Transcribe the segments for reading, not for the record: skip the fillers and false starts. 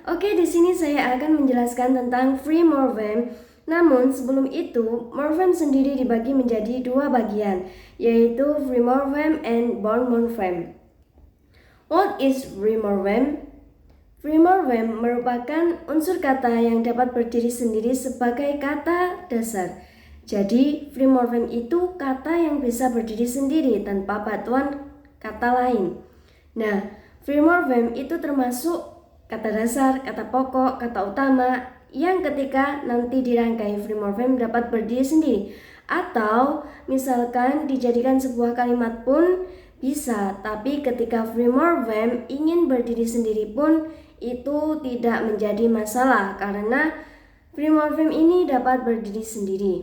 Oke, di sini saya akan menjelaskan tentang free morpheme. Namun sebelum itu, morpheme sendiri dibagi menjadi dua bagian, yaitu free morpheme and bond morpheme. What is free morpheme? Free morpheme merupakan unsur kata yang dapat berdiri sendiri sebagai kata dasar. Jadi, free morpheme itu kata yang bisa berdiri sendiri tanpa bantuan kata lain. Nah, free morpheme itu termasuk kata dasar, kata pokok, kata utama yang ketika nanti dirangkai free morpheme dapat berdiri sendiri. Atau misalkan dijadikan sebuah kalimat pun bisa, tapi ketika free morpheme ingin berdiri sendiri pun itu tidak menjadi masalah karena free morpheme ini dapat berdiri sendiri.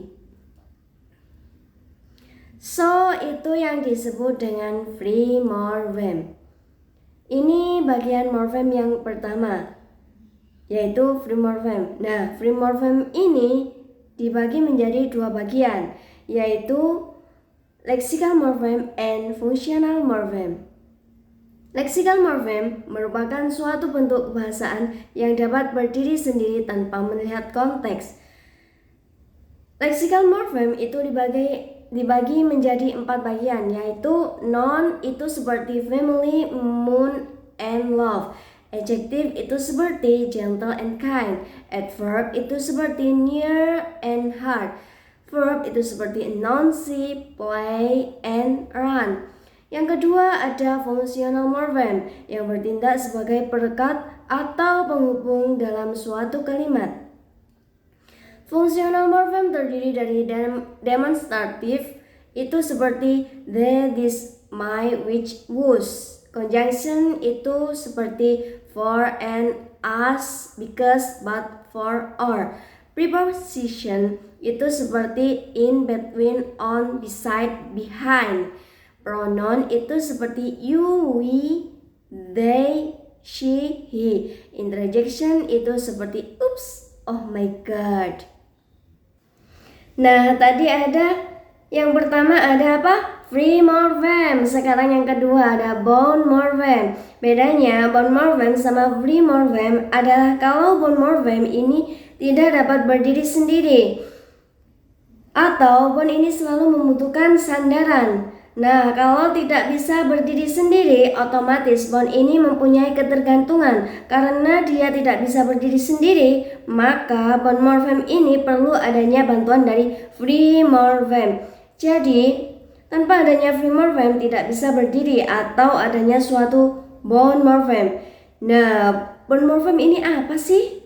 So, itu yang disebut dengan free morpheme. Ini bagian morpheme yang pertama, yaitu free morpheme. Nah, free morpheme ini dibagi menjadi dua bagian, yaitu lexical morpheme and functional morpheme. Lexical morpheme merupakan suatu bentuk kebahasaan yang dapat berdiri sendiri tanpa melihat konteks. Lexical morpheme itu dibagi menjadi 4 bagian, yaitu noun itu seperti family, moon, and love. Adjective itu seperti gentle and kind. Adverb itu seperti near and hard. Verb itu seperti announce, play, and run. Yang kedua ada functional morpheme yang bertindak sebagai perekat atau penghubung dalam suatu kalimat. Functional morpheme terdiri dari demonstratif itu seperti the, this, my, which, whose. Conjunction itu seperti for and as, because, but, for, or. Preposition itu seperti in, between, on, beside, behind. Pronoun itu seperti you, we, they, she, he. Interjection itu seperti oops, oh my god. Nah, tadi ada yang pertama ada apa? Free morpheme. Sekarang yang kedua ada bond morpheme. Bedanya bond morpheme sama free morpheme adalah kalau bond morpheme ini tidak dapat berdiri sendiri atau bond ini selalu membutuhkan sandaran. Nah, kalau tidak bisa berdiri sendiri, otomatis bond ini mempunyai ketergantungan. Karena dia tidak bisa berdiri sendiri, maka bond morpheme ini perlu adanya bantuan dari free morpheme. Jadi, tanpa adanya free morpheme tidak bisa berdiri atau adanya suatu bond morpheme. Nah, bond morpheme ini apa sih?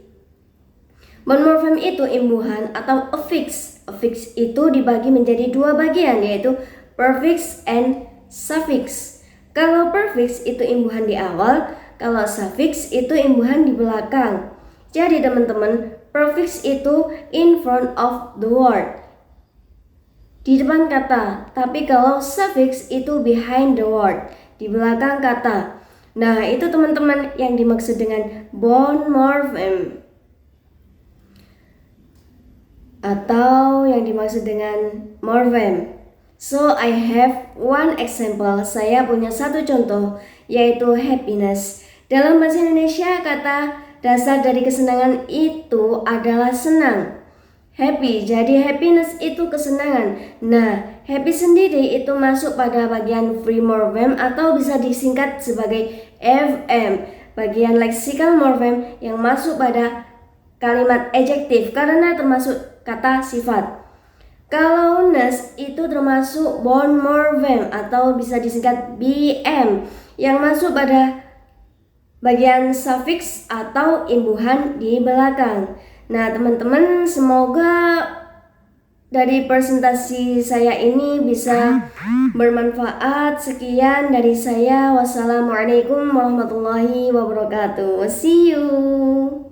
Bond morpheme itu imbuhan atau affix. Affix itu dibagi menjadi dua bagian, yaitu prefix and suffix. Kalau prefix itu imbuhan di awal, kalau suffix itu imbuhan di belakang. Jadi teman-teman, prefix itu in front of the word, di depan kata. Tapi kalau suffix itu behind the word, di belakang kata. Nah, itu teman-teman yang dimaksud dengan bond morpheme atau yang dimaksud dengan morpheme. So I have one example. Saya punya satu contoh, yaitu happiness. Dalam bahasa Indonesia, kata dasar dari kesenangan itu adalah senang. Happy, jadi happiness itu kesenangan. Nah, happy sendiri itu masuk pada bagian free morpheme atau bisa disingkat sebagai FM, bagian lexical morpheme yang masuk pada kalimat adjektif karena termasuk kata sifat. Kalau ness itu termasuk bond morpheme atau bisa disingkat BM yang masuk pada bagian suffix atau imbuhan di belakang. Nah, teman-teman, semoga dari presentasi saya ini bisa bermanfaat. Sekian dari saya. Wassalamualaikum warahmatullahi wabarakatuh. See you.